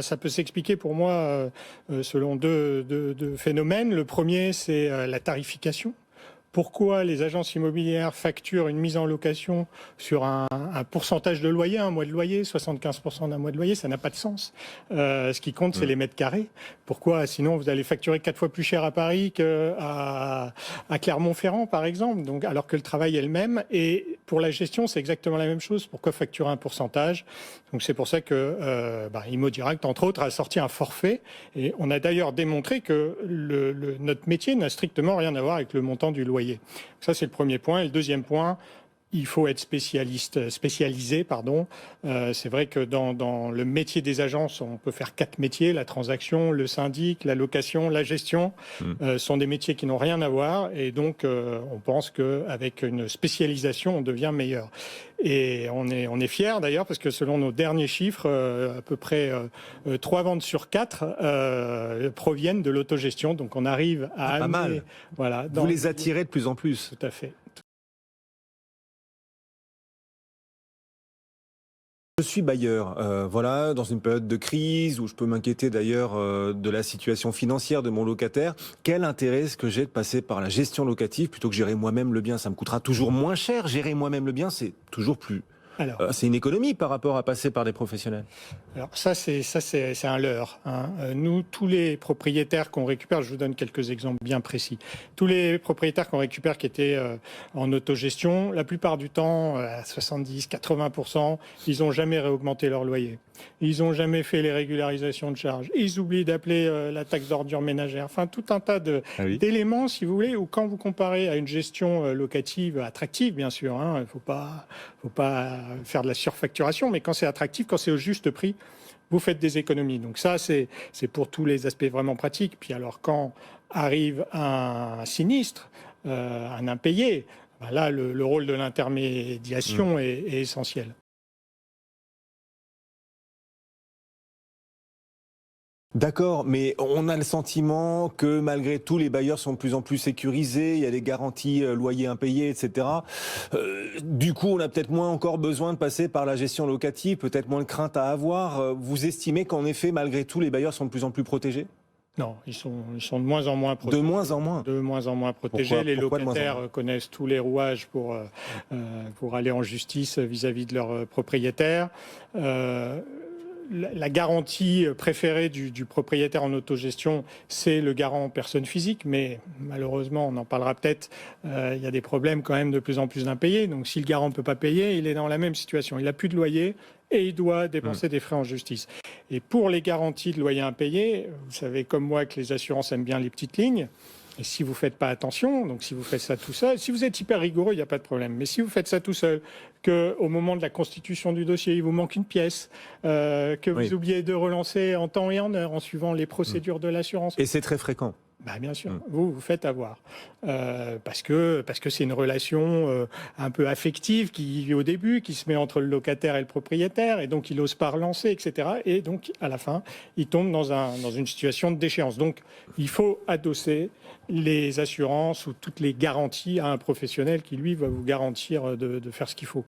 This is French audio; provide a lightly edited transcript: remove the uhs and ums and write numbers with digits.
Ça peut s'expliquer pour moi selon deux phénomènes. Le premier, c'est la tarification. Pourquoi les agences immobilières facturent une mise en location sur un pourcentage de loyer, un mois de loyer, 75% d'un mois de loyer, ça n'a pas de sens. Ce qui compte, c'est les mètres carrés. Pourquoi? Sinon, vous allez facturer 4 fois plus cher à Paris qu'à Clermont-Ferrand, par exemple, donc, alors que le travail est le même. Et pour la gestion, c'est exactement la même chose. Pourquoi facturer un pourcentage? Donc c'est pour ça que ImmoDirect, entre autres, a sorti un forfait. Et on a d'ailleurs démontré que notre métier n'a strictement rien à voir avec le montant du loyer. Ça, c'est le premier point. Et le deuxième point, il faut être spécialisé. C'est vrai que dans le métier des agences, on peut faire 4 métiers: la transaction, le syndic, la location, la gestion. Sont des métiers qui n'ont rien à voir. Et donc, on pense qu'avec une spécialisation, on devient meilleur. Et on est fiers d'ailleurs, parce que selon nos derniers chiffres, à peu près 3 ventes sur 4 proviennent de l'autogestion. Donc on arrive à pas mal. Voilà, Vous les attirez de plus en plus. Tout à fait. Je suis bailleur, dans une période de crise où je peux m'inquiéter d'ailleurs de la situation financière de mon locataire. Quel intérêt est-ce que j'ai de passer par la gestion locative plutôt que gérer moi-même le bien? Ça me coûtera toujours moins cher. Gérer moi-même le bien, c'est toujours plus... c'est une économie par rapport à passer par des professionnels. Alors ça c'est un leurre. Nous, tous les propriétaires qu'on récupère, je vous donne quelques exemples bien précis. Tous les propriétaires qu'on récupère qui étaient en autogestion, la plupart du temps, à 70-80%, ils n'ont jamais réaugmenté leur loyer. Ils n'ont jamais fait les régularisations de charges. Ils oublient d'appeler la taxe d'ordure ménagère. Enfin, tout un tas d'éléments, si vous voulez, où quand vous comparez à une gestion locative attractive, bien sûr, il ne faut pas faire de la surfacturation, mais quand c'est attractif, quand c'est au juste prix, vous faites des économies. Donc ça, c'est pour tous les aspects vraiment pratiques. Puis alors, quand arrive un sinistre, un impayé, là, le rôle de l'intermédiation est essentiel. D'accord, mais on a le sentiment que malgré tout, les bailleurs sont de plus en plus sécurisés, il y a des garanties loyers impayés, etc. Du coup, on a peut-être moins encore besoin de passer par la gestion locative, peut-être moins de crainte à avoir. Vous estimez qu'en effet, malgré tout, les bailleurs sont de plus en plus protégés? Non, ils sont de moins en moins protégés. De moins en moins? De moins en moins protégés. Les locataires connaissent tous les rouages pour aller en justice vis-à-vis de leurs propriétaires. La garantie préférée du propriétaire en autogestion, c'est le garant en personne physique, mais malheureusement, on en parlera peut-être, il y a des problèmes quand même de plus en plus d'impayés. Donc si le garant ne peut pas payer, il est dans la même situation. Il n'a plus de loyer et il doit dépenser des frais en justice. Et pour les garanties de loyer impayé, vous savez comme moi que les assurances aiment bien les petites lignes. Et si vous ne faites pas attention, donc si vous faites ça tout seul, si vous êtes hyper rigoureux, il n'y a pas de problème. Mais si vous faites ça tout seul, qu'au moment de la constitution du dossier, il vous manque une pièce, que vous oubliez de relancer en temps et en heure en suivant les procédures de l'assurance. Et c'est très fréquent. Bien sûr, vous faites avoir. Parce que c'est une relation un peu affective qui, au début, qui se met entre le locataire et le propriétaire, et donc il n'ose pas relancer, etc. Et donc, à la fin, il tombe dans une situation de déchéance. Donc, il faut adosser les assurances ou toutes les garanties à un professionnel qui, lui, va vous garantir de faire ce qu'il faut.